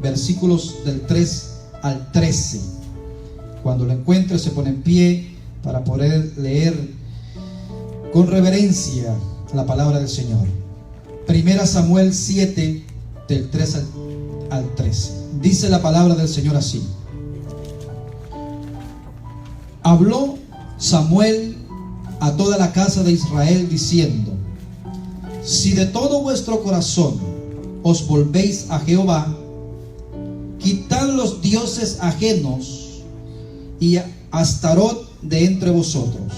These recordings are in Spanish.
versículos del 3 al 13. Cuando lo encuentre, se pone en pie para poder leer con reverencia la palabra del Señor. Primera Samuel 7, del 3 al 13. Dice la palabra del Señor así: Habló Samuel a toda la casa de Israel diciendo: si de todo vuestro corazón os volvéis a Jehová, quitad los dioses ajenos y Astarot de entre vosotros,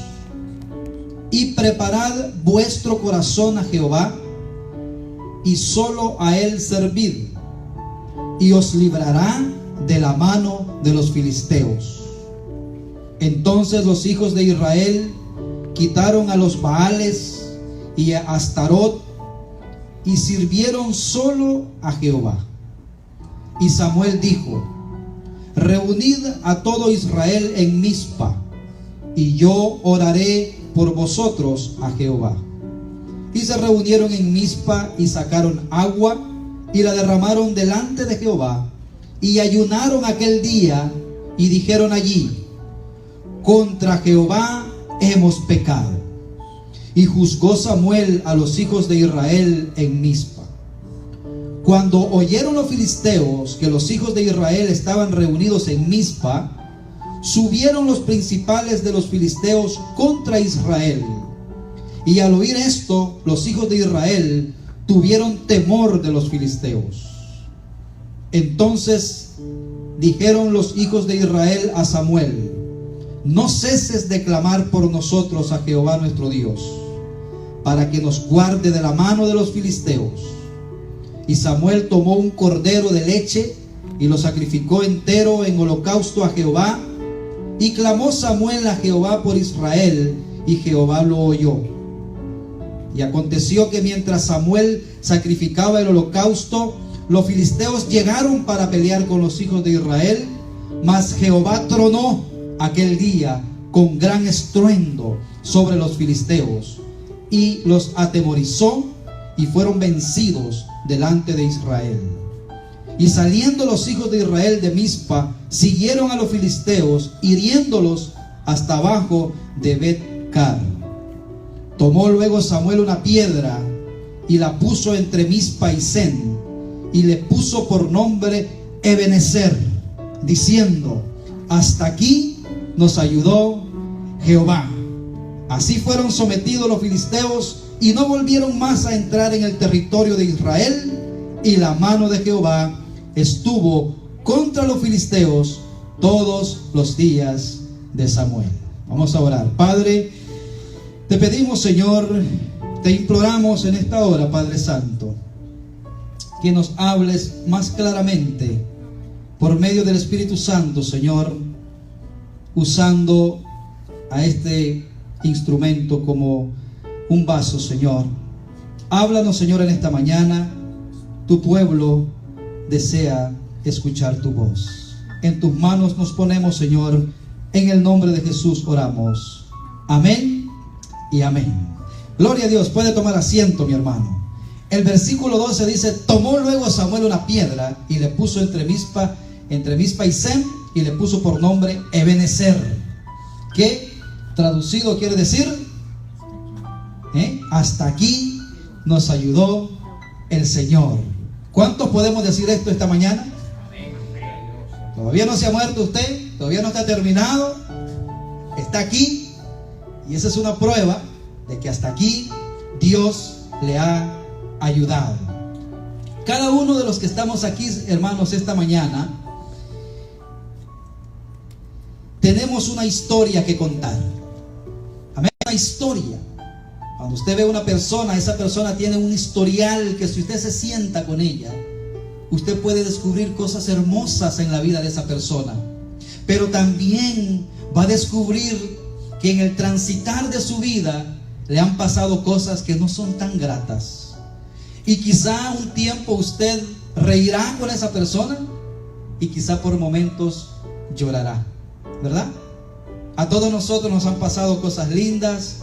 y preparad vuestro corazón a Jehová, y solo a él servid, y os librará de la mano de los filisteos. Entonces los hijos de Israel quitaron a los Baales y a Astarot, y sirvieron solo a Jehová. Y Samuel dijo: reunid a todo Israel en Mizpa, y yo oraré por vosotros a Jehová. Y se reunieron en Mizpa, y sacaron agua, y la derramaron delante de Jehová, y ayunaron aquel día, y dijeron allí: contra Jehová hemos pecado. Y juzgó Samuel a los hijos de Israel en Mizpa. Cuando oyeron los filisteos que los hijos de Israel estaban reunidos en Mizpa, subieron los principales de los filisteos contra Israel. Y al oír esto, los hijos de Israel tuvieron temor de los filisteos. Entonces dijeron los hijos de Israel a Samuel: no ceses de clamar por nosotros a Jehová nuestro Dios, para que nos guarde de la mano de los filisteos. Y Samuel tomó un cordero de leche y lo sacrificó entero en holocausto a Jehová. Y clamó Samuel a Jehová por Israel, y Jehová lo oyó. Y aconteció que mientras Samuel sacrificaba el holocausto, los filisteos llegaron para pelear con los hijos de Israel, mas Jehová tronó aquel día con gran estruendo sobre los filisteos, y los atemorizó, y fueron vencidos delante de Israel. Y saliendo los hijos de Israel de Mizpa, siguieron a los filisteos, hiriéndolos hasta abajo de Bet-car. Tomó luego Samuel una piedra y la puso entre Mizpa y Sen, y le puso por nombre Ebenezer, diciendo: hasta aquí nos ayudó Jehová. Así fueron sometidos los filisteos, y no volvieron más a entrar en el territorio de Israel, y la mano de Jehová estuvo contra los filisteos todos los días de Samuel. Vamos a orar. Padre, te pedimos, Señor, te imploramos en esta hora, Padre Santo, que nos hables más claramente por medio del Espíritu Santo, Señor, usando a este instrumento como un vaso, Señor. Háblanos, Señor, en esta mañana. Tu pueblo desea escuchar tu voz. En tus manos nos ponemos, Señor. En el nombre de Jesús oramos. Amén y amén. Gloria a Dios. Puede tomar asiento, mi hermano. El versículo 12 dice: tomó luego Samuel una piedra y le puso entre Mizpa y Sem, y le puso por nombre Ebenezer, que traducido quiere decir hasta aquí nos ayudó el Señor. ¿Cuántos podemos decir esto esta mañana? Todavía no se ha muerto usted, todavía no está terminado, está aquí, y esa es una prueba de que hasta aquí Dios le ha ayudado. Cada uno de los que estamos aquí, hermanos, esta mañana tenemos una historia que contar. Amén. Una historia. Cuando usted ve a una persona, esa persona tiene un historial que si usted se sienta con ella, usted puede descubrir cosas hermosas en la vida de esa persona. Pero también va a descubrir que en el transitar de su vida le han pasado cosas que no son tan gratas. Y quizá un tiempo usted reirá con esa persona y quizá por momentos llorará, ¿verdad? A todos nosotros nos han pasado cosas lindas,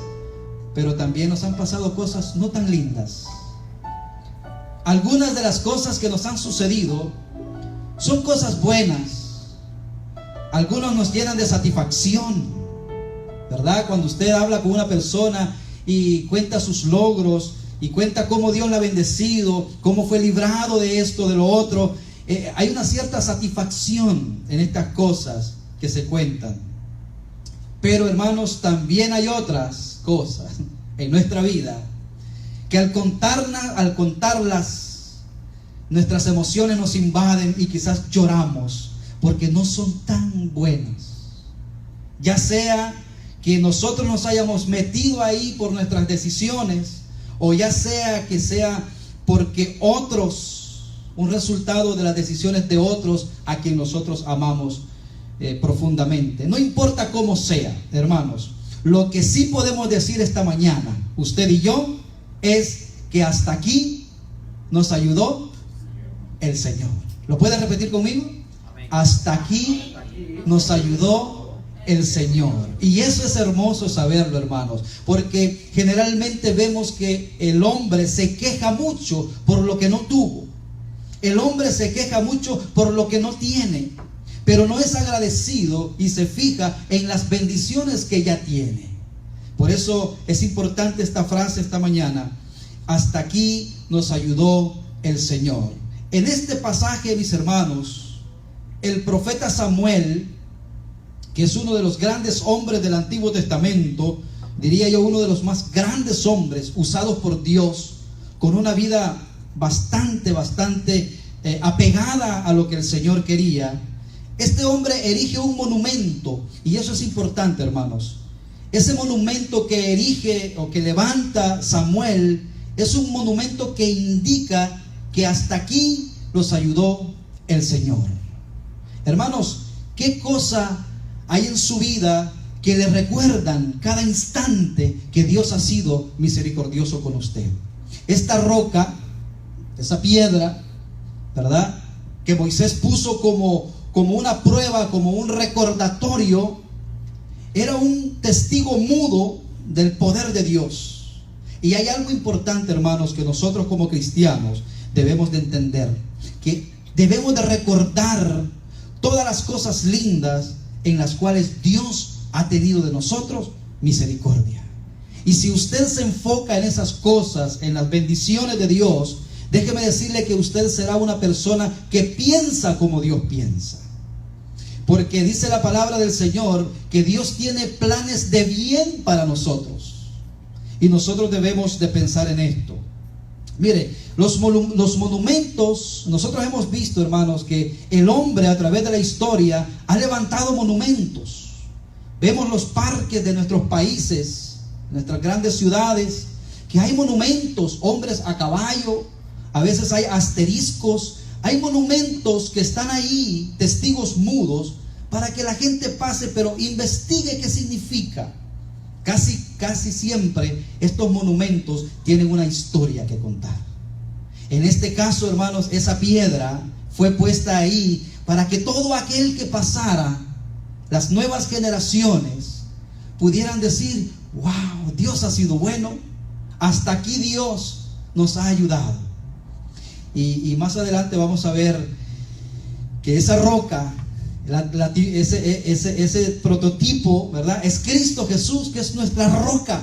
pero también nos han pasado cosas no tan lindas. Algunas de las cosas que nos han sucedido son cosas buenas. Algunos nos llenan de satisfacción, ¿verdad? Cuando usted habla con una persona y cuenta sus logros y cuenta cómo Dios la ha bendecido, cómo fue librado de esto, de lo otro, hay una cierta satisfacción en estas cosas que se cuentan. Pero hermanos, también hay otras cosas en nuestra vida que al contarlas, nuestras emociones nos invaden y quizás lloramos porque no son tan buenas. Ya sea que nosotros nos hayamos metido ahí por nuestras decisiones, o ya sea que sea porque un resultado de las decisiones de otros a quien nosotros amamos profundamente. No importa cómo sea, hermanos, lo que sí podemos decir esta mañana, usted y yo, es que hasta aquí nos ayudó el Señor. ¿Lo puede repetir conmigo? Hasta aquí nos ayudó el Señor. Y eso es hermoso saberlo, hermanos, porque generalmente vemos que el hombre se queja mucho por lo que no tuvo. El hombre se queja mucho por lo que no tiene, pero no es agradecido y se fija en las bendiciones que ya tiene. Por eso es importante esta frase esta mañana: hasta aquí nos ayudó el Señor. En este pasaje, mis hermanos, el profeta Samuel, que es uno de los grandes hombres del Antiguo Testamento, diría yo uno de los más grandes hombres usados por Dios, con una vida bastante apegada a lo que el Señor quería. Este hombre erige un monumento, y eso es importante, hermanos. Ese monumento que erige o que levanta Samuel es un monumento que indica que hasta aquí los ayudó el Señor. Hermanos, ¿qué cosa hay en su vida que le recuerdan cada instante que Dios ha sido misericordioso con usted? Esta roca, esa piedra, ¿verdad?, que Moisés puso como una prueba, como un recordatorio, era un testigo mudo del poder de Dios. Y hay algo importante, hermanos, que nosotros como cristianos debemos de entender, que debemos de recordar todas las cosas lindas en las cuales Dios ha tenido de nosotros misericordia. Y si usted se enfoca en esas cosas, en las bendiciones de Dios, déjeme decirle que usted será una persona que piensa como Dios piensa. Porque dice la palabra del Señor que Dios tiene planes de bien para nosotros. Y nosotros debemos de pensar en esto. Mire, los monumentos, nosotros hemos visto, hermanos, que el hombre a través de la historia ha levantado monumentos. Vemos los parques de nuestros países, nuestras grandes ciudades, que hay monumentos, hombres a caballo, a veces hay asteriscos, hay monumentos que están ahí, testigos mudos, para que la gente pase, pero investigue qué significa. Casi siempre estos monumentos tienen una historia que contar. En este caso, hermanos, esa piedra fue puesta ahí para que todo aquel que pasara, las nuevas generaciones, pudieran decir: wow, Dios ha sido bueno, hasta aquí Dios nos ha ayudado. Y más adelante vamos a ver que esa roca, ese prototipo, ¿verdad?, es Cristo Jesús, que es nuestra roca,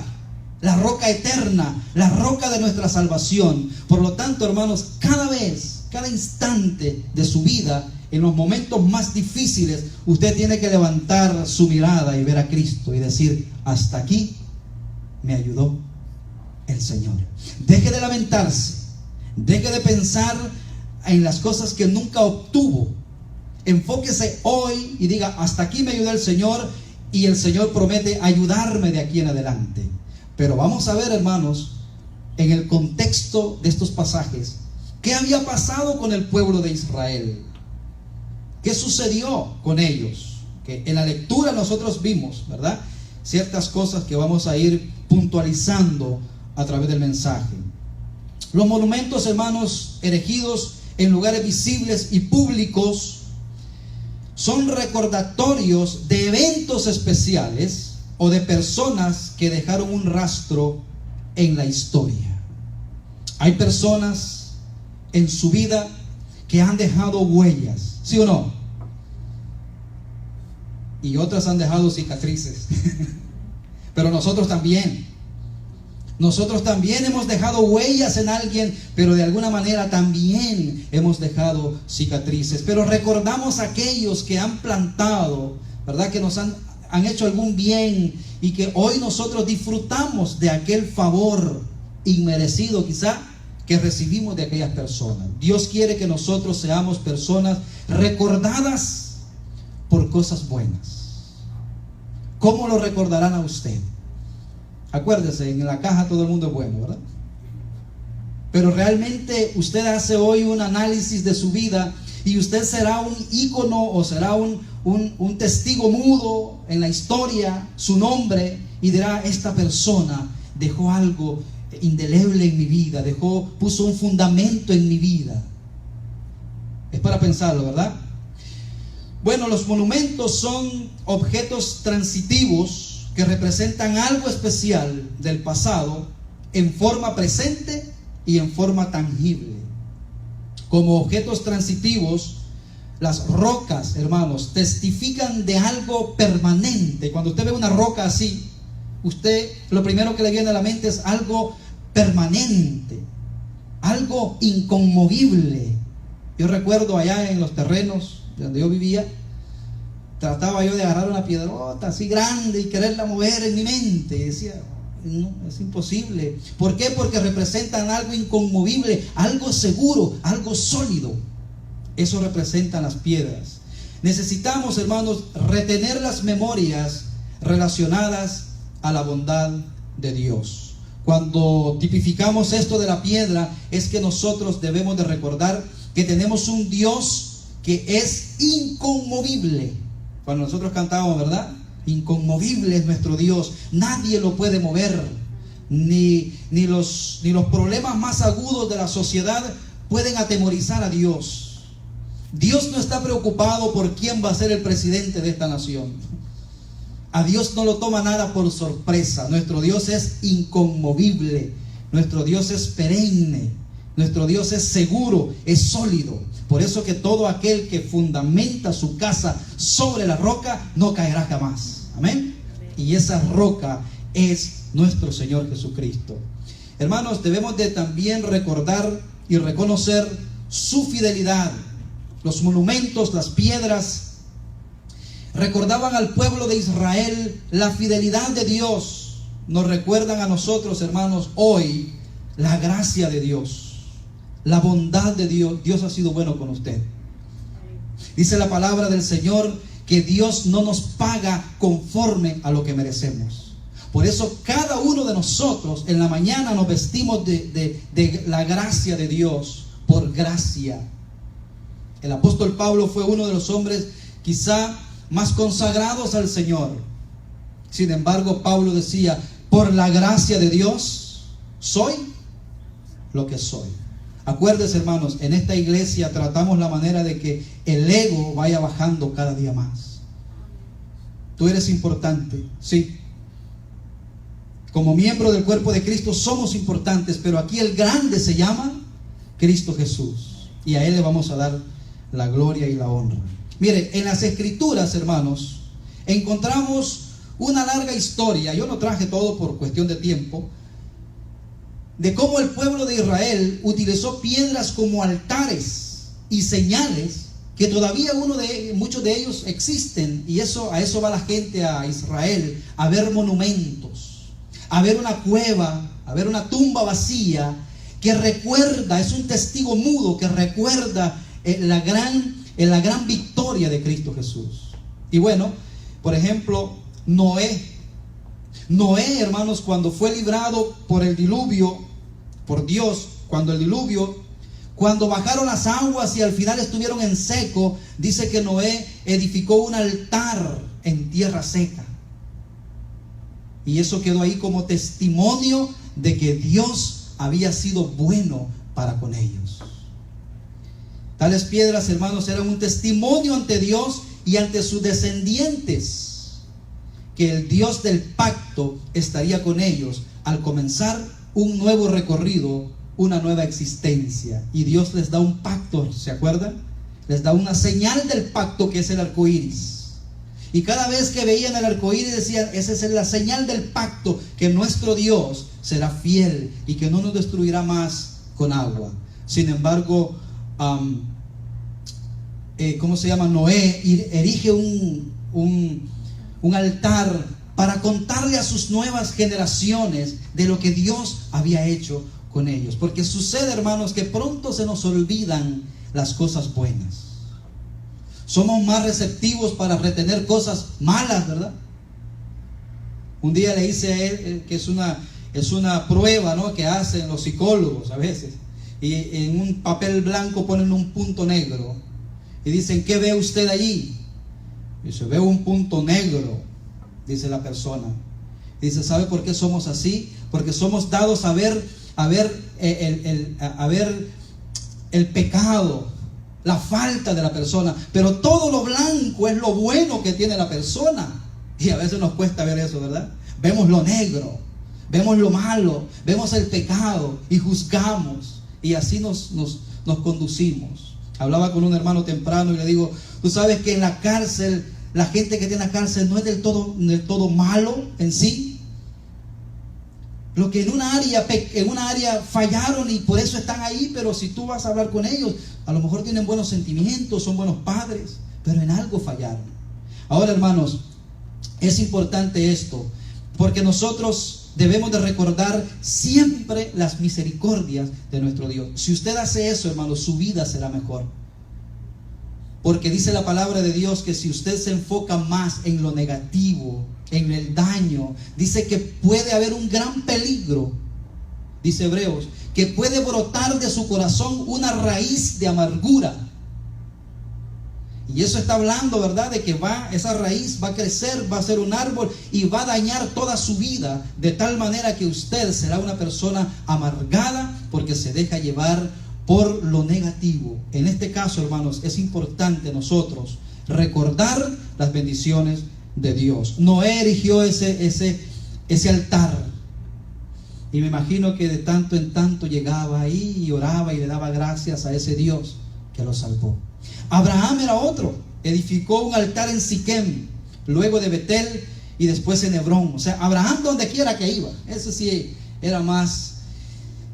la roca eterna, la roca de nuestra salvación. Por lo tanto, hermanos, cada instante de su vida, en los momentos más difíciles, usted tiene que levantar su mirada y ver a Cristo y decir: hasta aquí me ayudó el Señor. Deje de lamentarse, deje de pensar en las cosas que nunca obtuvo. Enfóquese hoy y diga: hasta aquí me ayudó el Señor, y el Señor promete ayudarme de aquí en adelante. Pero vamos a ver, hermanos, en el contexto de estos pasajes, ¿qué había pasado con el pueblo de Israel? ¿Qué sucedió con ellos? Que en la lectura nosotros vimos, ¿verdad?, ciertas cosas que vamos a ir puntualizando a través del mensaje. Los monumentos, hermanos, erigidos en lugares visibles y públicos son recordatorios de eventos especiales o de personas que dejaron un rastro en la historia. Hay personas en su vida que han dejado huellas, ¿Sí o no? Y otras han dejado cicatrices. Pero nosotros también. Nosotros también hemos dejado huellas en alguien, pero de alguna manera también hemos dejado cicatrices. Pero recordamos a aquellos que han plantado, ¿verdad? Que nos han hecho algún bien y que hoy nosotros disfrutamos de aquel favor inmerecido quizá que recibimos de aquellas personas. Dios quiere que nosotros seamos personas recordadas por cosas buenas. ¿Cómo lo recordarán a usted? Acuérdese, en la caja todo el mundo es bueno, ¿verdad? Pero realmente usted hace hoy un análisis de su vida y usted será un ícono o será un testigo mudo en la historia, su nombre, y dirá: esta persona dejó algo indeleble en mi vida, puso un fundamento en mi vida. Es para pensarlo, ¿verdad? Bueno, los monumentos son objetos transitivos que representan algo especial del pasado en forma presente y en forma tangible. Como objetos transitivos, las rocas, hermanos, testifican de algo permanente. Cuando usted ve una roca así, usted lo primero que le viene a la mente es algo permanente, algo inconmovible. Yo recuerdo allá en los terrenos donde yo vivía, trataba yo de agarrar una piedrota así grande y quererla mover en mi mente. Y decía: no, es imposible. ¿Por qué? Porque representan algo inconmovible, algo seguro, algo sólido. Eso representan las piedras. Necesitamos, hermanos, retener las memorias relacionadas a la bondad de Dios. Cuando tipificamos esto de la piedra, es que nosotros debemos de recordar que tenemos un Dios que es inconmovible. Cuando nosotros cantábamos, ¿verdad? Inconmovible es nuestro Dios. Nadie lo puede mover. Ni los problemas más agudos de la sociedad pueden atemorizar a Dios. Dios no está preocupado por quién va a ser el presidente de esta nación. A Dios no lo toma nada por sorpresa. Nuestro Dios es inconmovible. Nuestro Dios es perenne. Nuestro Dios es seguro, es sólido. Por eso que todo aquel que fundamenta su casa sobre la roca no caerá jamás. Amén. Y esa roca es nuestro Señor Jesucristo. Hermanos, debemos de también recordar y reconocer su fidelidad. Los monumentos, las piedras, recordaban al pueblo de Israel la fidelidad de Dios. Nos recuerdan a nosotros, hermanos, hoy la gracia de Dios. La bondad de Dios. Dios ha sido bueno con usted. Dice la palabra del Señor que Dios no nos paga conforme a lo que merecemos. Por eso cada uno de nosotros en la mañana nos vestimos de la gracia de Dios, por gracia. El apóstol Pablo fue uno de los hombres quizá más consagrados al Señor. Sin embargo, Pablo decía: por la gracia de Dios soy lo que soy. Acuérdense, hermanos, en esta iglesia tratamos la manera de que el ego vaya bajando cada día más. Tú eres importante, sí. Como miembro del cuerpo de Cristo somos importantes, pero aquí el grande se llama Cristo Jesús. Y a Él le vamos a dar la gloria y la honra. Mire, en las Escrituras, hermanos, encontramos una larga historia. Yo no traje todo por cuestión de tiempo, de cómo el pueblo de Israel utilizó piedras como altares y señales que todavía muchos de ellos existen. Y a eso va la gente a Israel, a ver monumentos, a ver una cueva, a ver una tumba vacía que recuerda, es un testigo mudo que recuerda la gran victoria de Cristo Jesús. Y bueno, por ejemplo, Noé, hermanos, cuando fue librado por el diluvio, por Dios, cuando bajaron las aguas y al final estuvieron en seco, dice que Noé edificó un altar en tierra seca. Y eso quedó ahí como testimonio de que Dios había sido bueno para con ellos. Tales piedras, hermanos, eran un testimonio ante Dios y ante sus descendientes, que el Dios del pacto estaría con ellos al comenzar un nuevo recorrido, una nueva existencia. Y Dios les da un pacto, ¿se acuerdan? les da una señal del pacto que es el arco iris. Y cada vez que veían el arco iris decían: esa es la señal del pacto, que nuestro Dios será fiel y que no nos destruirá más con agua. Sin embargo, Noé erige un altar para contarle a sus nuevas generaciones de lo que Dios había hecho con ellos. Porque sucede, hermanos, que pronto se nos olvidan las cosas buenas. Somos más receptivos para retener cosas malas, ¿verdad? Un día le hice a él que es una prueba, ¿no?, que hacen los psicólogos a veces. Y en un papel blanco ponen un punto negro. Y dicen: ¿qué ve usted allí? Dice: veo un punto negro, dice la persona. Y dice: ¿sabe por qué somos así? Porque somos dados a ver el pecado, la falta de la persona, pero todo lo blanco es lo bueno que tiene la persona. Y a veces nos cuesta ver eso, ¿verdad? Vemos lo negro, vemos lo malo, vemos el pecado y juzgamos, y así nos conducimos. Hablaba con un hermano temprano y le digo: tú sabes que en la cárcel, la gente que tiene la cárcel no es del todo malo en sí. Lo que en una área fallaron y por eso están ahí, pero si tú vas a hablar con ellos, a lo mejor tienen buenos sentimientos, son buenos padres, pero en algo fallaron. Ahora, hermanos, es importante esto, porque nosotros debemos de recordar siempre las misericordias de nuestro Dios. Si usted hace eso, hermanos, su vida será mejor. Porque dice la palabra de Dios que si usted se enfoca más en lo negativo, en el daño, dice que puede haber un gran peligro, dice Hebreos, que puede brotar de su corazón una raíz de amargura. Y eso está hablando, ¿verdad?, de que esa raíz va a crecer, va a ser un árbol y va a dañar toda su vida, de tal manera que usted será una persona amargada porque se deja llevar por lo negativo. En este caso, hermanos, es importante nosotros recordar las bendiciones de Dios. Noé erigió ese altar, y me imagino que de tanto en tanto llegaba ahí y oraba y le daba gracias a ese Dios que lo salvó. Abraham era otro, edificó un altar en Siquem, luego de Betel y después en Hebrón. O sea, Abraham donde quiera que iba, ese sí era más.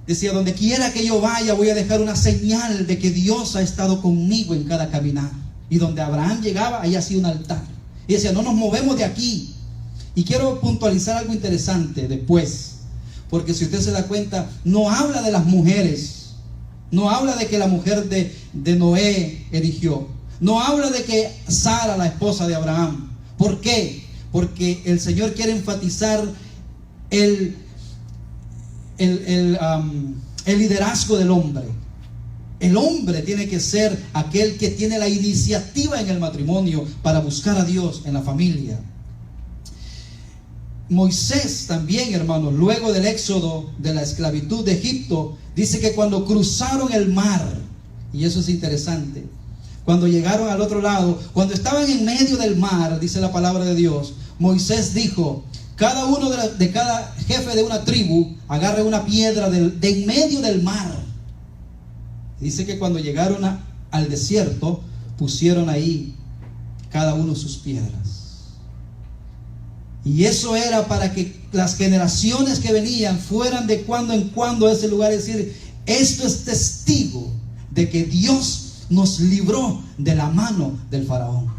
Decía: donde quiera que yo vaya voy a dejar una señal de que Dios ha estado conmigo en cada caminar. Y donde Abraham llegaba, ahí hacía un altar. Y decía: no nos movemos de aquí. Y quiero puntualizar algo interesante después, porque si usted se da cuenta, no habla de las mujeres, no habla de que la mujer de Noé erigió, no habla de que Sara, la esposa de Abraham. ¿Por qué? Porque el Señor quiere enfatizar el liderazgo del hombre. El hombre tiene que ser aquel que tiene la iniciativa en el matrimonio para buscar a Dios en la familia. Moisés también, hermanos, luego del éxodo de la esclavitud de Egipto, dice que cuando cruzaron el mar, y eso es interesante, cuando llegaron al otro lado, cuando estaban en medio del mar, dice la palabra de Dios, Moisés dijo: cada uno de cada jefe de una tribu agarre una piedra de en medio del mar. Dice que cuando llegaron al desierto, pusieron ahí cada uno sus piedras. Y eso era para que las generaciones que venían fueran de cuando en cuando a ese lugar, es decir, esto es testigo de que Dios nos libró de la mano del faraón.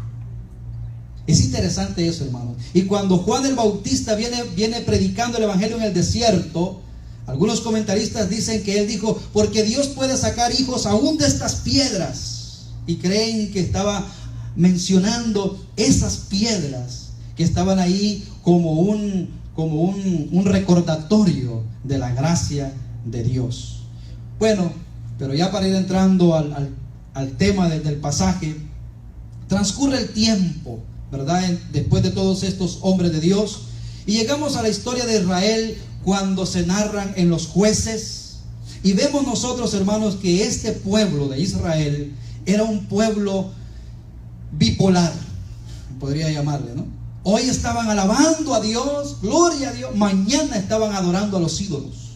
Es interesante eso, hermanos. Y cuando Juan el Bautista viene predicando el evangelio en el desierto, algunos comentaristas dicen que él dijo: porque Dios puede sacar hijos aún de estas piedras. Y creen que estaba mencionando esas piedras que estaban ahí como un recordatorio de la gracia de Dios. Bueno, pero ya para ir entrando al tema del pasaje, transcurre el tiempo, ¿verdad?, después de todos estos hombres de Dios, y llegamos a la historia de Israel cuando se narran en los Jueces, y vemos nosotros, hermanos, que este pueblo de Israel era un pueblo bipolar, podría llamarle, ¿no? Hoy estaban alabando a Dios, gloria a Dios, mañana estaban adorando a los ídolos.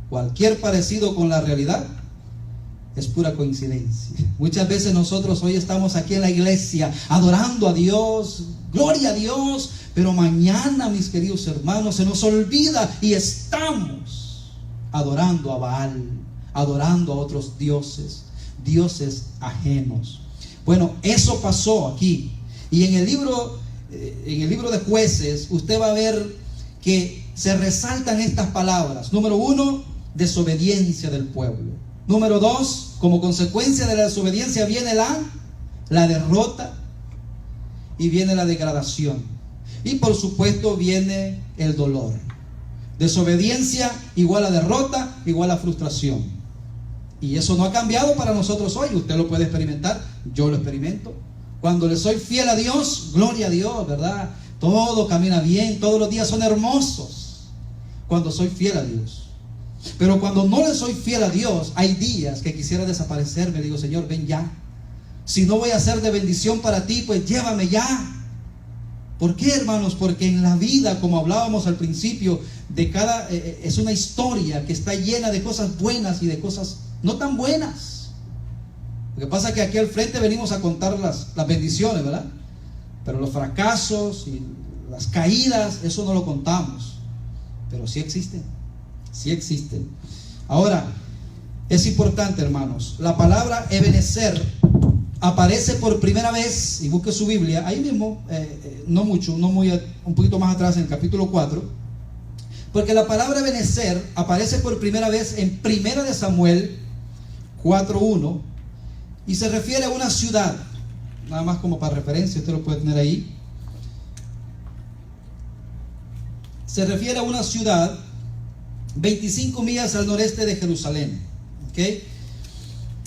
Cualquier parecido con la realidad es pura coincidencia. Muchas veces nosotros hoy estamos aquí en la iglesia adorando a Dios, gloria a Dios, pero mañana, mis queridos hermanos, se nos olvida y estamos adorando a Baal, adorando a otros dioses, dioses ajenos. Bueno, eso pasó aquí. Y en el libro de Jueces, usted va a ver que se resaltan estas palabras. Número 1, desobediencia del pueblo. Número 2, como consecuencia de la desobediencia viene la derrota y viene la degradación. Y por supuesto viene el dolor. Desobediencia igual a derrota, igual a frustración. Y eso no ha cambiado para nosotros hoy. Usted lo puede experimentar, yo lo experimento. Cuando le soy fiel a Dios, gloria a Dios, ¿verdad? Todo camina bien, todos los días son hermosos cuando soy fiel a Dios. Pero cuando no le soy fiel a Dios, hay días que quisiera desaparecerme. Digo, Señor, ven ya. Si no voy a ser de bendición para ti, pues llévame ya. ¿Por qué, hermanos? Porque en la vida, como hablábamos al principio, es una historia que está llena de cosas buenas y de cosas no tan buenas. Lo que pasa es que aquí al frente venimos a contar las bendiciones, ¿verdad? Pero los fracasos y las caídas, eso no lo contamos. Pero sí existen. Sí existen. Ahora, es importante, hermanos, la palabra Ebenezer aparece por primera vez, y busque su Biblia, ahí mismo, no mucho, un poquito más atrás en el capítulo 4, porque la palabra Ebenezer aparece por primera vez en 1 Samuel 4:1, y se refiere a una ciudad, nada más como para referencia, usted lo puede tener ahí. Se refiere a una ciudad 25 millas al noreste de Jerusalén. ¿Okay?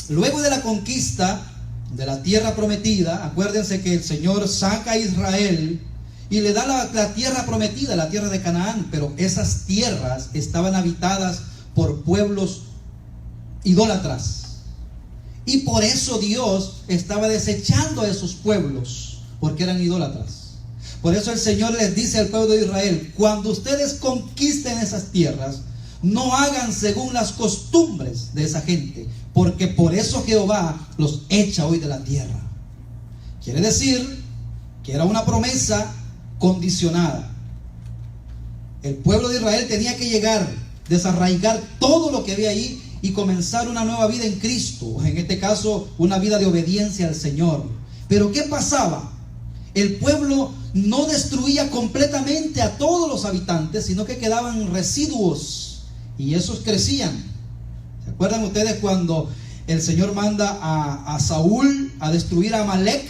Luego de la conquista de la tierra prometida, acuérdense que el Señor saca a Israel y le da la tierra prometida, la tierra de Canaán, pero esas tierras estaban habitadas por pueblos idólatras. Y por eso Dios estaba desechando a esos pueblos, porque eran idólatras. Por eso el Señor les dice al pueblo de Israel: cuando ustedes conquisten esas tierras, no hagan según las costumbres de esa gente, porque por eso Jehová los echa hoy de la tierra. Quiere decir que era una promesa condicionada. El pueblo de Israel tenía que llegar, desarraigar todo lo que había ahí y comenzar una nueva vida en Cristo, en este caso una vida de obediencia al Señor. Pero ¿qué pasaba? El pueblo no destruía completamente a todos los habitantes, sino que quedaban residuos, y esos crecían. ¿Se acuerdan ustedes cuando el Señor manda a Saúl a destruir a Amalek?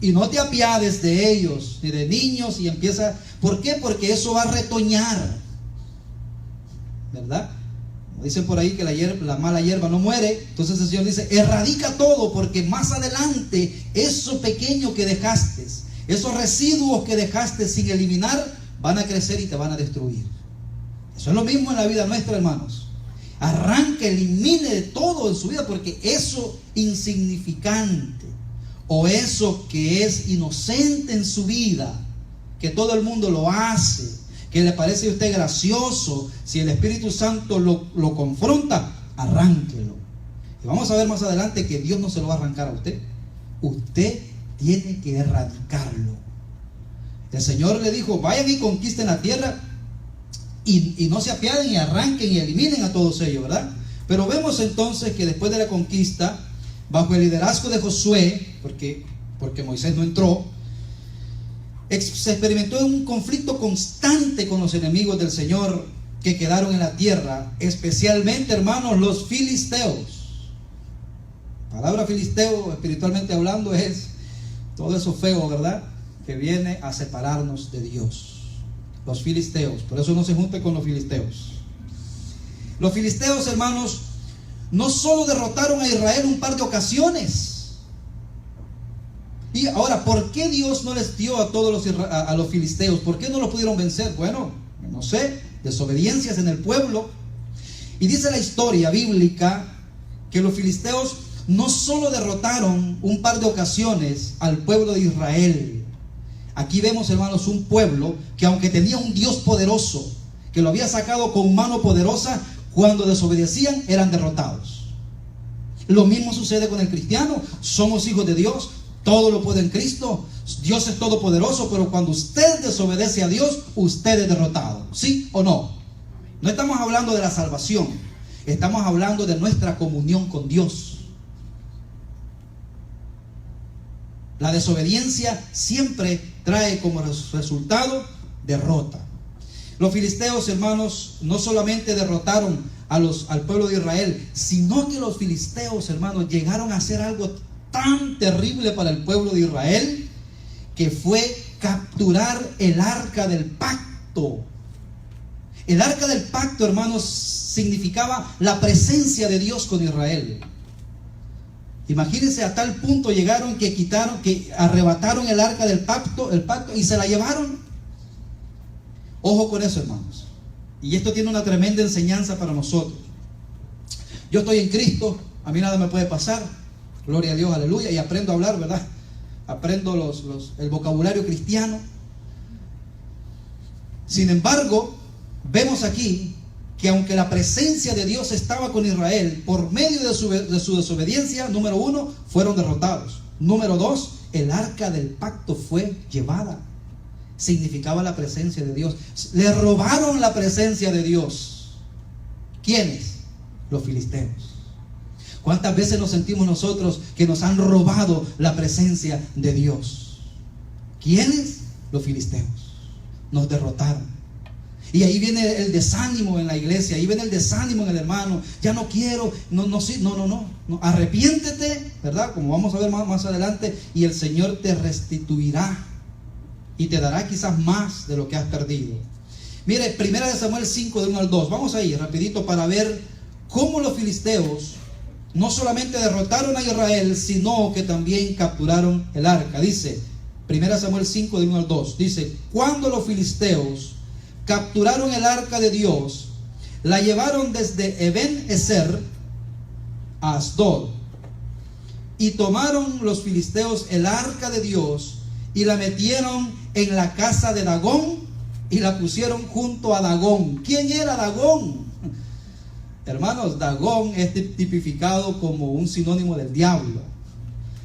Y no te apiades de ellos, ni de niños, y empieza. ¿Por qué? Porque eso va a retoñar, ¿verdad? Dicen por ahí que la mala hierba no muere. Entonces el Señor dice: erradica todo, porque más adelante eso pequeño que dejaste, esos residuos que dejaste sin eliminar, van a crecer y te van a destruir. Eso es lo mismo en la vida nuestra, hermanos. Arranque, elimine de todo en su vida, porque eso insignificante o eso que es inocente en su vida, que todo el mundo lo hace, que le parece a usted gracioso, si el Espíritu Santo lo confronta, arránquelo. Y vamos a ver más adelante que Dios no se lo va a arrancar a usted. Usted tiene que erradicarlo. El Señor le dijo: vayan y conquisten la tierra y no se apiaden y arranquen y eliminen a todos ellos, ¿verdad? Pero vemos entonces que después de la conquista, bajo el liderazgo de Josué, porque Moisés no entró, se experimentó un conflicto constante con los enemigos del Señor que quedaron en la tierra, especialmente, hermanos, los filisteos. La palabra filisteo, espiritualmente hablando, es todo eso feo, ¿verdad?, que viene a separarnos de Dios. Los filisteos, por eso no se junte con los filisteos. Los filisteos, hermanos, no solo derrotaron a Israel un par de ocasiones. Y ahora, ¿por qué Dios no les dio a todos a los filisteos? ¿Por qué no los pudieron vencer? Bueno, no sé, desobediencias en el pueblo. Y dice la historia bíblica que los filisteos no solo derrotaron un par de ocasiones al pueblo de Israel. Aquí vemos, hermanos, un pueblo que, aunque tenía un Dios poderoso, que lo había sacado con mano poderosa, cuando desobedecían eran derrotados. Lo mismo sucede con el cristiano. Somos hijos de Dios, todo lo puede en Cristo. Dios es todopoderoso, pero cuando usted desobedece a Dios, usted es derrotado. ¿Sí o no? No estamos hablando de la salvación, estamos hablando de nuestra comunión con Dios. La desobediencia siempre trae como resultado derrota. Los filisteos, hermanos, no solamente derrotaron al pueblo de Israel, sino que los filisteos, hermanos, llegaron a hacer algo tan terrible para el pueblo de Israel, que fue capturar el arca del pacto. El arca del pacto, hermanos, significaba la presencia de Dios con Israel. Imagínense, a tal punto llegaron que arrebataron el arca del pacto, y se la llevaron. Ojo con eso, hermanos. Y esto tiene una tremenda enseñanza para nosotros. Yo estoy en Cristo, a mí nada me puede pasar. Gloria a Dios, aleluya. Y aprendo a hablar, ¿verdad? Aprendo el vocabulario cristiano. Sin embargo, vemos aquí que aunque la presencia de Dios estaba con Israel, por medio de su desobediencia, número 1, fueron derrotados. Número 2, el arca del pacto fue llevada. Significaba la presencia de Dios. Le robaron la presencia de Dios. ¿Quiénes? Los filisteos. ¿Cuántas veces nos sentimos nosotros que nos han robado la presencia de Dios? ¿Quiénes? Los filisteos. Nos derrotaron. Y ahí viene el desánimo en la iglesia, ahí viene el desánimo en el hermano. Ya no quiero, no, arrepiéntete, ¿verdad? Como vamos a ver más adelante, y el Señor te restituirá y te dará quizás más de lo que has perdido. Mire, 1 Samuel 5, de 1 al 2. Vamos ahí rapidito para ver cómo los filisteos no solamente derrotaron a Israel, sino que también capturaron el arca. Dice 1 Samuel 5, de 1 al 2. Dice: cuando los filisteos capturaron el arca de Dios, la llevaron desde Eben-ezer a Asdod, y tomaron los filisteos el arca de Dios y la metieron en la casa de Dagón y la pusieron junto a Dagón. ¿Quién era Dagón? Hermanos, Dagón es tipificado como un sinónimo del diablo.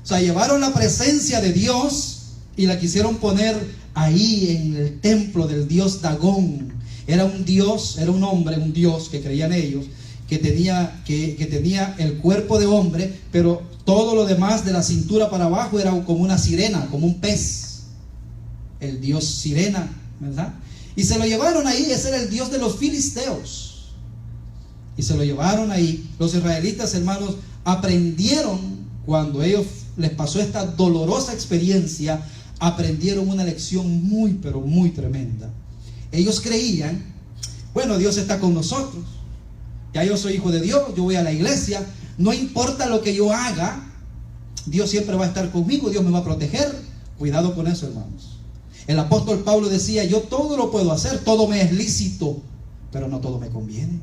O sea, llevaron la presencia de Dios y la quisieron poner ahí en el templo del dios Dagón. Era un dios, era un hombre, un dios que creían ellos, que tenía el cuerpo de hombre, pero todo lo demás de la cintura para abajo era como una sirena, como un pez. El dios sirena, ¿verdad? Y se lo llevaron ahí. Ese era el dios de los filisteos. Y se lo llevaron ahí. Los israelitas, hermanos, aprendieron, cuando ellos les pasó esta dolorosa experiencia, aprendieron una lección muy, pero muy tremenda. Ellos creían, bueno, Dios está con nosotros, ya yo soy hijo de Dios, yo voy a la iglesia, no importa lo que yo haga, Dios siempre va a estar conmigo, Dios me va a proteger. Cuidado con eso, hermanos. El apóstol Pablo decía: yo todo lo puedo hacer, todo me es lícito, pero no todo me conviene.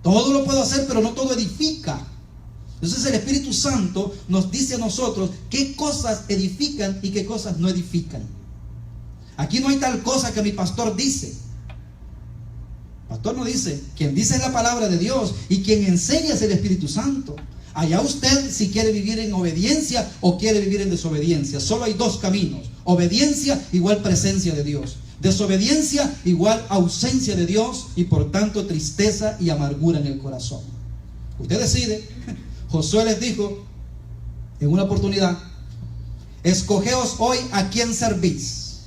Todo lo puedo hacer, pero no todo edifica. Entonces el Espíritu Santo nos dice a nosotros qué cosas edifican y qué cosas no edifican. Aquí no hay tal cosa que mi pastor dice. Pastor no dice. Quien dice es la palabra de Dios, y quien enseña es el Espíritu Santo. Allá usted si quiere vivir en obediencia o quiere vivir en desobediencia. Solo hay dos caminos: obediencia igual presencia de Dios, desobediencia igual ausencia de Dios, y por tanto tristeza y amargura en el corazón. Usted decide. Josué les dijo en una oportunidad: escogeos hoy a quién servís,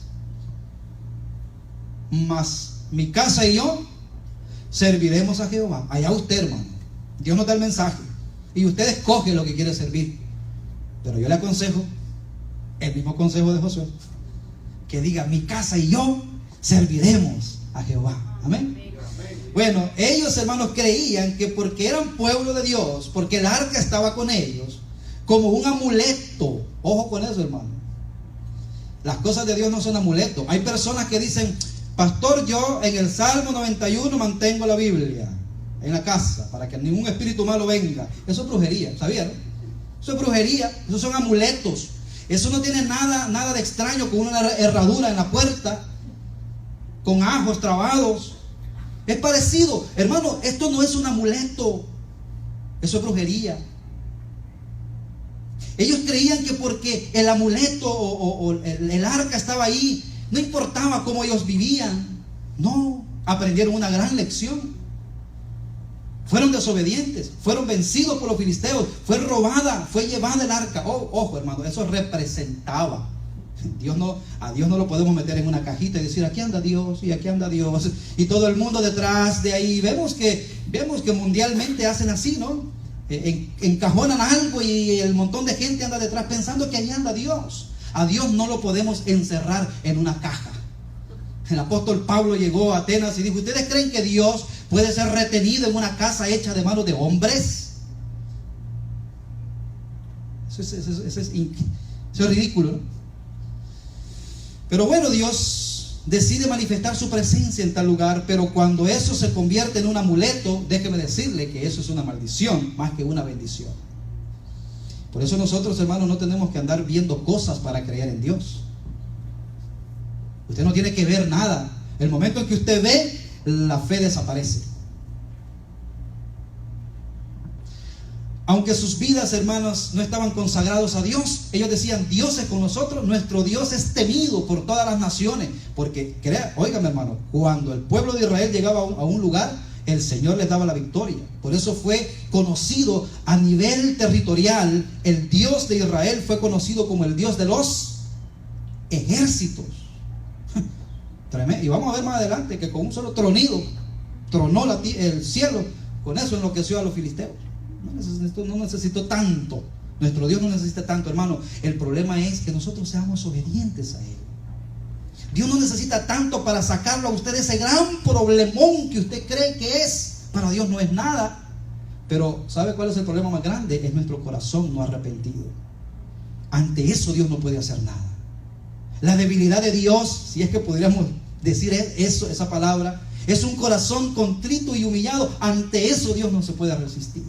mas mi casa y yo serviremos a Jehová. Allá usted, hermano. Dios nos da el mensaje y usted escoge lo que quiere servir. Pero yo le aconsejo el mismo consejo de Josué, que diga: mi casa y yo serviremos a Jehová. Amén. Bueno, ellos, hermanos, creían que porque eran pueblo de Dios, porque el arca estaba con ellos, como un amuleto. Ojo con eso, hermano. Las cosas de Dios no son amuletos. Hay personas que dicen: pastor, yo en el Salmo 91 mantengo la Biblia en la casa para que ningún espíritu malo venga. Eso es brujería, ¿sabían? Eso es brujería, esos son amuletos. Eso no tiene nada de extraño con una herradura en la puerta, con ajos trabados. Es parecido, hermano. Esto no es un amuleto. Eso es brujería. Ellos creían que porque el amuleto o el arca estaba ahí, no importaba cómo ellos vivían. No, aprendieron una gran lección. Fueron desobedientes, fueron vencidos por los filisteos, fue robada, fue llevada el arca. Ojo, hermano, eso representaba. A Dios no lo podemos meter en una cajita y decir, aquí anda Dios y aquí anda Dios. Y todo el mundo detrás de ahí. Vemos que mundialmente hacen así, ¿no? Encajonan algo y el montón de gente anda detrás pensando que ahí anda Dios. A Dios no lo podemos encerrar en una caja. El apóstol Pablo llegó a Atenas y dijo, ¿ustedes creen que Dios puede ser retenido en una casa hecha de manos de hombres? Eso es ridículo, ¿no? Pero bueno, Dios decide manifestar su presencia en tal lugar, pero cuando eso se convierte en un amuleto, déjeme decirle que eso es una maldición más que una bendición. Por eso nosotros, hermanos, no tenemos que andar viendo cosas para creer en Dios. Usted no tiene que ver nada. El momento en que usted ve, la fe desaparece. Aunque sus vidas, hermanos, no estaban consagrados a Dios, ellos decían, Dios es con nosotros, nuestro Dios es temido por todas las naciones. Porque, óigame, hermano, cuando el pueblo de Israel llegaba a un lugar, el Señor les daba la victoria. Por eso fue conocido a nivel territorial. El Dios de Israel fue conocido como el Dios de los ejércitos. Tremendo. Y vamos a ver más adelante que con un solo tronido tronó el cielo. Con eso enloqueció a los filisteos. No necesitó tanto. Nuestro Dios no necesita tanto, hermano. El problema es que nosotros seamos obedientes a Él. Dios no necesita tanto para sacarlo a usted de ese gran problemón que usted cree que es. Para Dios no es nada. Pero ¿sabe cuál es el problema más grande? Es nuestro corazón no arrepentido. Ante eso Dios no puede hacer nada. La debilidad de Dios, si es que podríamos decir eso, esa palabra, es un corazón contrito y humillado. Ante eso Dios no se puede resistir.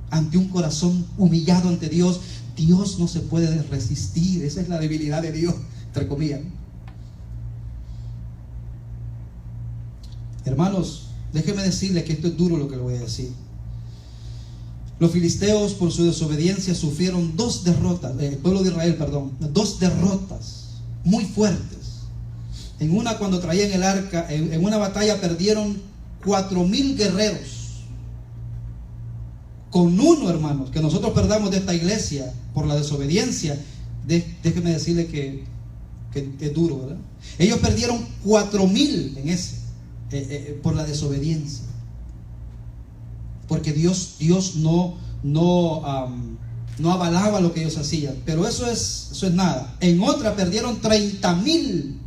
Ante un corazón humillado ante Dios, Dios no se puede resistir. Esa es la debilidad de Dios, entre comillas. Hermanos, déjenme decirles que esto es duro lo que le voy a decir. Los filisteos, por su desobediencia, sufrieron dos derrotas. El pueblo de Israel, dos derrotas muy fuertes. En una, cuando traían el arca, en una batalla perdieron 4,000 guerreros. Con uno, hermanos, que nosotros perdamos de esta iglesia por la desobediencia, déjenme decirle que es duro, ¿verdad? Ellos perdieron 4,000 en ese, por la desobediencia. Porque Dios no avalaba lo que ellos hacían. Pero eso es nada. En otra perdieron 30,000.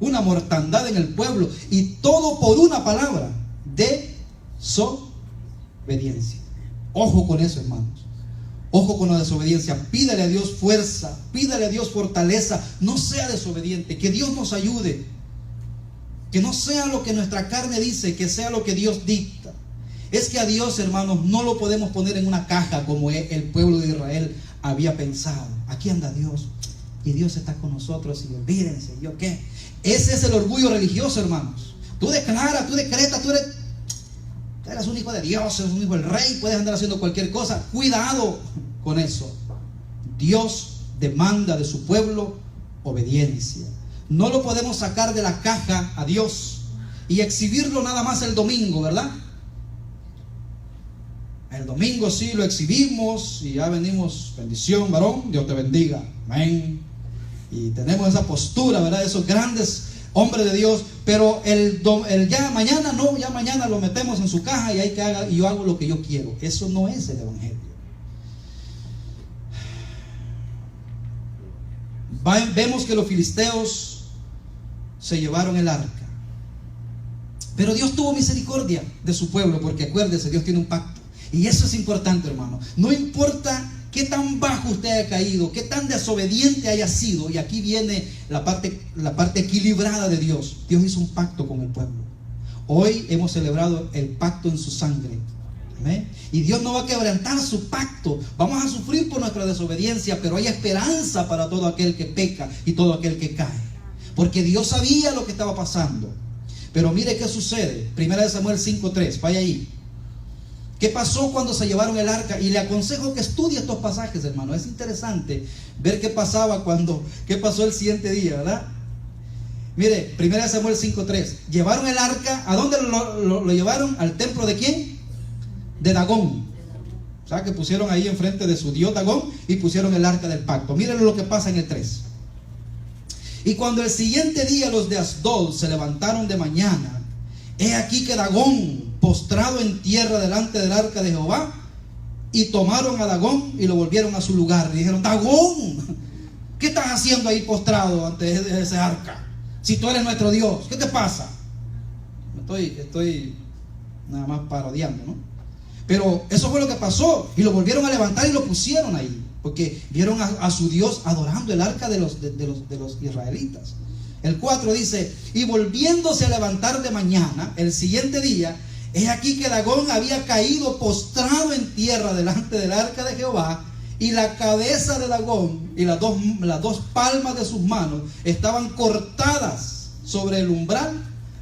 Una mortandad en el pueblo. Y todo por una palabra: desobediencia. Ojo con eso, hermanos. Ojo con la desobediencia. Pídale a Dios fuerza, pídale a Dios fortaleza. No sea desobediente. Que Dios nos ayude. Que no sea lo que nuestra carne dice, que sea lo que Dios dicta. Es que a Dios, hermanos, no lo podemos poner en una caja como el pueblo de Israel había pensado. Aquí anda Dios y Dios está con nosotros y olvídense, ¿yo qué? Ese es el orgullo religioso, hermanos. Tú declaras, tú decretas, tú eres un hijo de Dios, eres un hijo del rey, puedes andar haciendo cualquier cosa. Cuidado con eso. Dios demanda de su pueblo obediencia. No lo podemos sacar de la caja a Dios y exhibirlo nada más el domingo, ¿verdad? El domingo sí lo exhibimos y ya venimos, bendición, varón, Dios te bendiga, amén. Y tenemos esa postura, ¿verdad? Esos grandes hombres de Dios. Pero ya mañana lo metemos en su caja y hay que haga, y yo hago lo que yo quiero. Eso no es el evangelio. Vemos que los filisteos se llevaron el arca. Pero Dios tuvo misericordia de su pueblo, porque acuérdese, Dios tiene un pacto. Y eso es importante, hermano. No importa qué tan bajo usted haya caído, qué tan desobediente haya sido. Y aquí viene la parte equilibrada de Dios. Dios hizo un pacto con el pueblo. Hoy hemos celebrado el pacto en su sangre. ¿Amén? Y Dios no va a quebrantar su pacto. Vamos a sufrir por nuestra desobediencia, pero hay esperanza para todo aquel que peca y todo aquel que cae. Porque Dios sabía lo que estaba pasando. Pero mire qué sucede. 1 Samuel 5:3, vaya ahí. ¿Qué pasó cuando se llevaron el arca? Y le aconsejo que estudie estos pasajes, hermano. Es interesante ver qué pasaba qué pasó el siguiente día, ¿verdad? Mire, 1 Samuel 5:3. Llevaron el arca, ¿a dónde lo llevaron? ¿Al templo de quién? De Dagón. O sea, que pusieron ahí enfrente de su dios Dagón y pusieron el arca del pacto. Miren lo que pasa en el 3. Y cuando el siguiente día los de Asdod se levantaron de mañana, he aquí que Dagón, postrado en tierra delante del arca de Jehová, y tomaron a Dagón y lo volvieron a su lugar. Y dijeron: Dagón, ¿qué estás haciendo ahí postrado ante ese arca? Si tú eres nuestro Dios, ¿qué te pasa? Estoy nada más parodiando, ¿no? Pero eso fue lo que pasó. Y lo volvieron a levantar y lo pusieron ahí, porque vieron a su Dios adorando el arca de los israelitas. El 4 dice: y volviéndose a levantar de mañana, el siguiente día, he aquí que Dagón había caído postrado en tierra delante del arca de Jehová, y la cabeza de Dagón y las dos palmas de sus manos estaban cortadas sobre el umbral,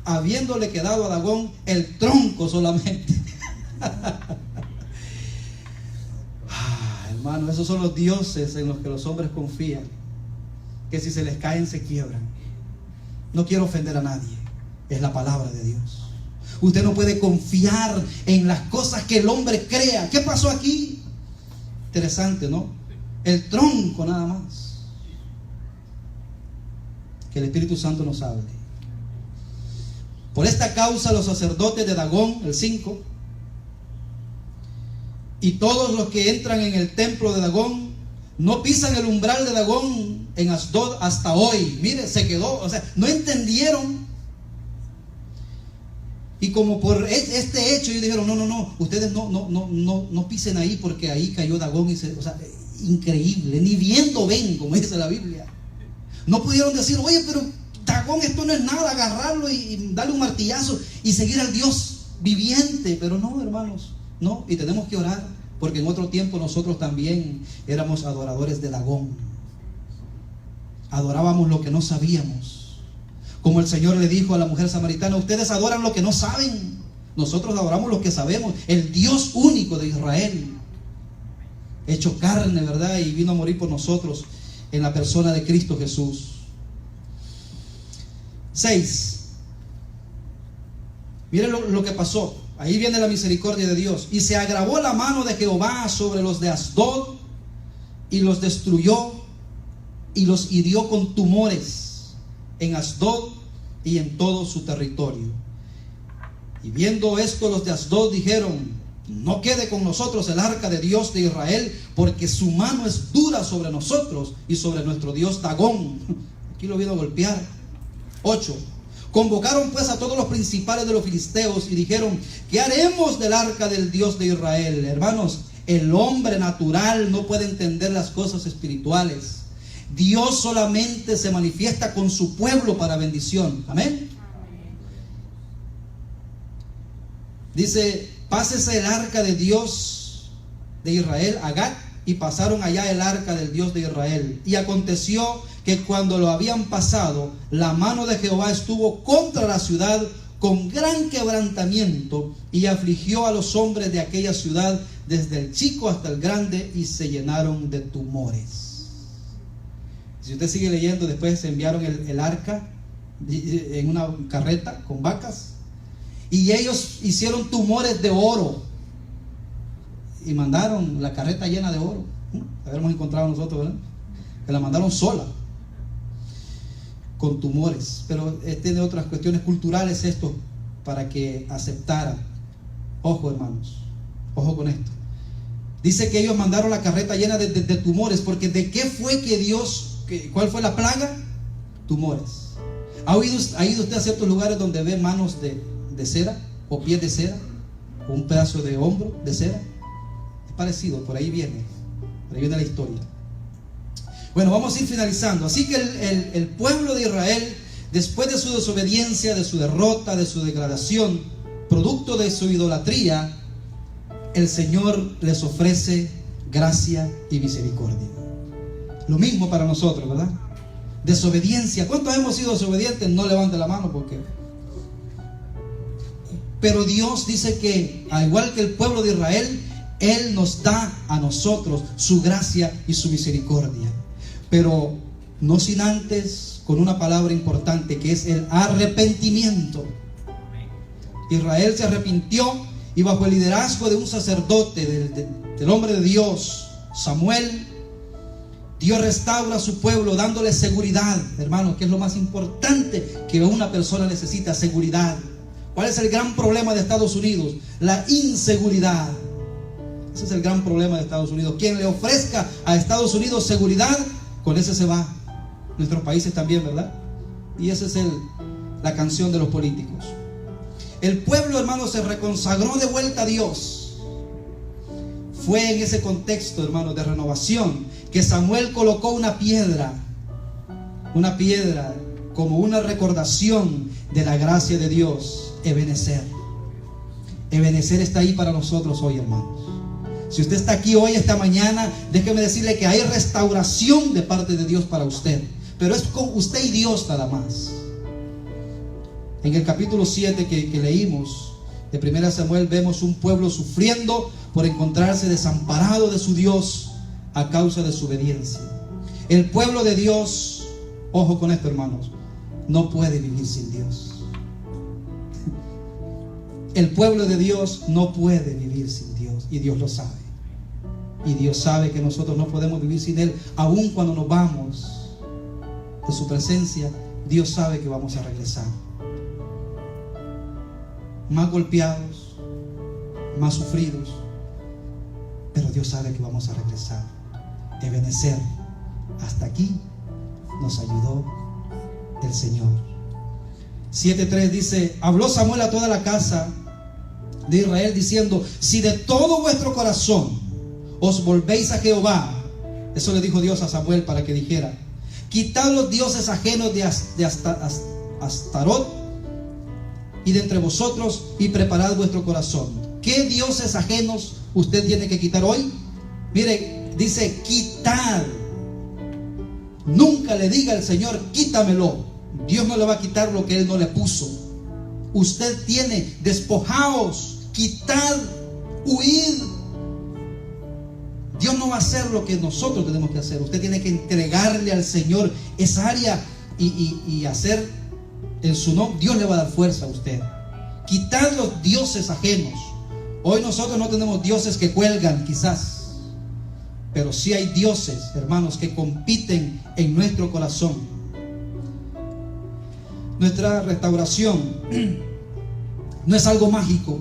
habiéndole quedado a Dagón el tronco solamente. Hermano, esos son los dioses en los que los hombres confían, que si se les caen se quiebran. No quiero ofender a nadie, es la palabra de Dios. Usted no puede confiar en las cosas que el hombre crea. ¿Qué pasó aquí? Interesante, ¿no? El tronco nada más. Que el Espíritu Santo nos hable. Por esta causa los sacerdotes de Dagón, el 5, y todos los que entran en el templo de Dagón no pisan el umbral de Dagón en Asdod hasta hoy. Mire, se quedó, o sea, no entendieron. Y como por este hecho ellos dijeron: no, ustedes no pisen ahí, porque ahí cayó Dagón. O sea, increíble, ni viendo ven, como dice la Biblia. No pudieron decir: oye, pero Dagón, esto no es nada, agarrarlo y darle un martillazo y seguir al Dios viviente. Pero no, hermanos, no. Y tenemos que orar, porque en otro tiempo nosotros también éramos adoradores de Dagón. Adorábamos lo que no sabíamos. Como el Señor le dijo a la mujer samaritana: ustedes adoran lo que no saben, nosotros adoramos lo que sabemos, el Dios único de Israel, hecho carne, ¿verdad? Y vino a morir por nosotros en la persona de Cristo Jesús. 6. Miren lo que pasó. Ahí viene la misericordia de Dios. Y se agravó la mano de Jehová sobre los de Asdod, y los destruyó y los hirió con tumores en Asdod y en todo su territorio. Y viendo esto, los de Asdod dijeron: no quede con nosotros el arca de Dios de Israel, porque su mano es dura sobre nosotros y sobre nuestro Dios Dagón. Aquí lo vino a golpear. 8. Convocaron pues a todos los principales de los filisteos y dijeron: ¿qué haremos del arca del Dios de Israel? Hermanos, el hombre natural no puede entender las cosas espirituales. Dios solamente se manifiesta con su pueblo para bendición. Amén. Dice: pásese el arca de Dios de Israel a Gat, y pasaron allá el arca del Dios de Israel. Y aconteció que cuando lo habían pasado, la mano de Jehová estuvo contra la ciudad con gran quebrantamiento, y afligió a los hombres de aquella ciudad, desde el chico hasta el grande, y se llenaron de tumores. Si usted sigue leyendo, después se enviaron el arca en una carreta con vacas, y ellos hicieron tumores de oro y mandaron la carreta llena de oro. Habíamos encontrado nosotros, ¿verdad? Que la mandaron sola, con tumores. Pero tiene otras cuestiones culturales esto, para que aceptara. Ojo, hermanos, ojo con esto. Dice que ellos mandaron la carreta llena de tumores, porque ¿de qué fue que Dios... ¿Cuál fue la plaga? Tumores. ¿Ha ido usted a ciertos lugares donde ve manos de cera, o pies de cera, o un pedazo de hombro de cera? Es parecido, por ahí viene la historia. Bueno, vamos a ir finalizando. Así que el pueblo de Israel, después de su desobediencia, de su derrota, de su degradación, producto de su idolatría, el Señor les ofrece gracia y misericordia. Lo mismo para nosotros, ¿verdad? Desobediencia. ¿Cuántos hemos sido desobedientes? No levante la mano, porque Pero Dios dice que, al igual que el pueblo de Israel, Él nos da a nosotros su gracia y su misericordia. Pero no sin antes, con una palabra importante, que es el arrepentimiento. Israel se arrepintió, y bajo el liderazgo de un sacerdote, del hombre de Dios, Samuel, Dios restaura a su pueblo dándole seguridad, hermanos, que es lo más importante que una persona necesita: seguridad. ¿Cuál es el gran problema de Estados Unidos? La inseguridad. Ese es el gran problema de Estados Unidos. Quien le ofrezca a Estados Unidos seguridad, con ese se va. Nuestros países también, ¿verdad? Y esa es la canción de los políticos. El pueblo, hermanos, se reconsagró de vuelta a Dios. Fue en ese contexto, hermanos, de renovación, que Samuel colocó una piedra como una recordación de la gracia de Dios. Ebenezer. Ebenezer está ahí para nosotros hoy, hermanos. Si usted está aquí hoy, esta mañana, déjeme decirle que hay restauración de parte de Dios para usted, pero es con usted y Dios nada más. En el capítulo 7 que leímos de 1 Samuel, vemos un pueblo sufriendo por encontrarse desamparado de su Dios a causa de su obediencia. El pueblo de Dios, ojo con esto, hermanos, no puede vivir sin Dios. El pueblo de Dios no puede vivir sin Dios, y Dios lo sabe. Y Dios sabe que nosotros no podemos vivir sin Él. Aun cuando nos vamos de su presencia, Dios sabe que vamos a regresar. Más golpeados, más sufridos, pero Dios sabe que vamos a regresar. Ebenezer, hasta aquí nos ayudó el Señor. 7:3 dice: habló Samuel a toda la casa de Israel diciendo: si de todo vuestro corazón os volvéis a Jehová. Eso le dijo Dios a Samuel para que dijera: quitad los dioses ajenos de Astarot y de entre vosotros, y preparad vuestro corazón. ¿Qué dioses ajenos usted tiene que quitar hoy? Mire, dice quitad. Nunca le diga al Señor: quítamelo. Dios no le va a quitar lo que Él no le puso. Usted tiene: despojaos, quitad, huid. Dios no va a hacer lo que nosotros tenemos que hacer. Usted tiene que entregarle al Señor esa área y hacer en su nombre. Dios le va a dar fuerza a usted. Quitad los dioses ajenos. Hoy nosotros no tenemos dioses que cuelgan, quizás, pero sí hay dioses, hermanos, que compiten en nuestro corazón. Nuestra restauración no es algo mágico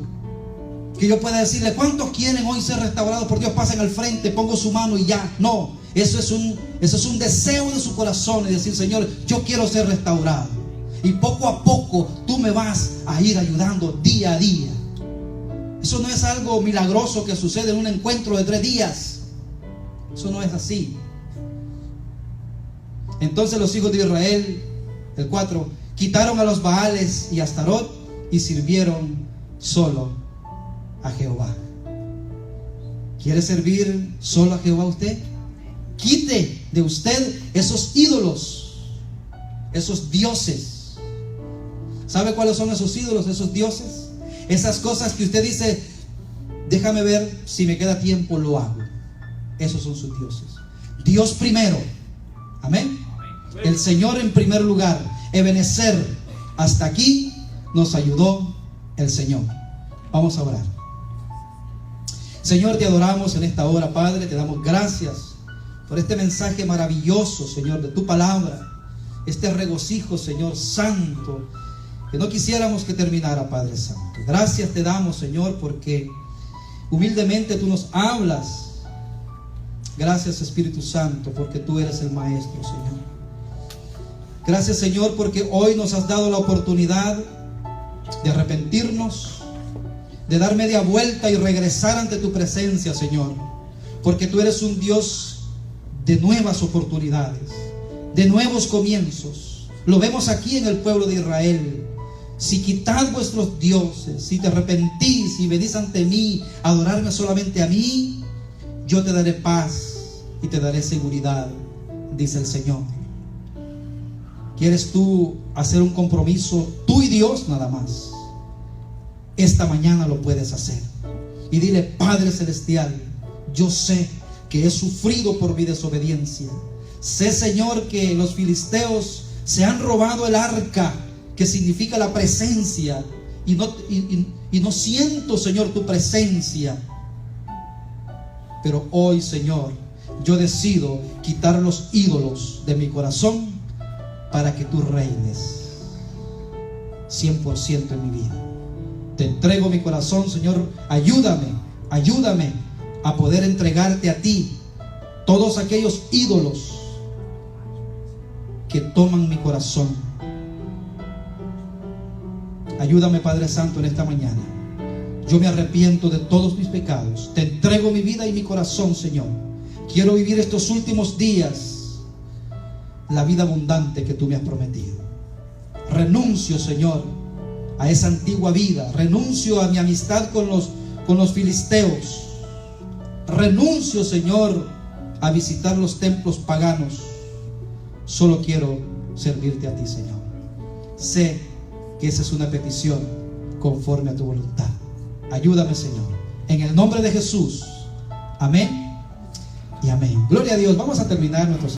que yo pueda decirle: ¿cuántos quieren hoy ser restaurados por Dios? Pasen al frente, pongo su mano y ya. No, eso es un deseo de su corazón, y decir: Señor, yo quiero ser restaurado. Y poco a poco tú me vas a ir ayudando día a día. Eso no es algo milagroso que sucede en un encuentro de 3 días. Eso no es así. Entonces los hijos de Israel, el 4, quitaron a los Baales y a Astarot y sirvieron solo a Jehová. ¿Quiere servir solo a Jehová usted? Quite de usted esos ídolos, esos dioses. ¿Sabe cuáles son esos ídolos, esos dioses? Esas cosas que usted dice: déjame ver, si me queda tiempo lo hago. Esos son sus dioses. Dios primero. Amén. El Señor en primer lugar. Ebenezer, hasta aquí nos ayudó el Señor. Vamos a orar. Señor, te adoramos en esta hora, Padre. Te damos gracias por este mensaje maravilloso, Señor, de tu palabra. Este regocijo, Señor santo, que no quisiéramos que terminara, Padre Santo. Gracias te damos, Señor, porque humildemente tú nos hablas. Gracias, Espíritu Santo, porque tú eres el Maestro, Señor. Gracias, Señor, porque hoy nos has dado la oportunidad de arrepentirnos, de dar media vuelta y regresar ante tu presencia, Señor, porque tú eres un Dios de nuevas oportunidades, de nuevos comienzos. Lo vemos aquí en el pueblo de Israel. Si quitad vuestros dioses, si te arrepentís y venís ante mí a adorarme solamente a mí, yo te daré paz y te daré seguridad, dice el Señor. ¿Quieres tú hacer un compromiso, tú y Dios nada más? esta mañana lo puedes hacer. Y dile: Padre Celestial, yo sé que he sufrido por mi desobediencia. Sé, Señor, que los filisteos se han robado el arca, que significa la presencia, y no siento, Señor, tu presencia. Pero hoy, Señor, yo decido quitar los ídolos de mi corazón para que tú reines 100% en mi vida. Te entrego mi corazón, Señor. Ayúdame a poder entregarte a ti todos aquellos ídolos que toman mi corazón. Ayúdame, Padre Santo, en esta mañana. Yo me arrepiento de todos mis pecados. Te entrego mi vida y mi corazón, Señor. Quiero vivir estos últimos días la vida abundante que tú me has prometido. Renuncio, Señor, a esa antigua vida. Renuncio a mi amistad con los filisteos. Renuncio, Señor, a visitar los templos paganos. Solo quiero servirte a ti, Señor. Sé que esa es una petición conforme a tu voluntad. Ayúdame, Señor, en el nombre de Jesús. Amén y amén. Gloria a Dios. Vamos a terminar nuestro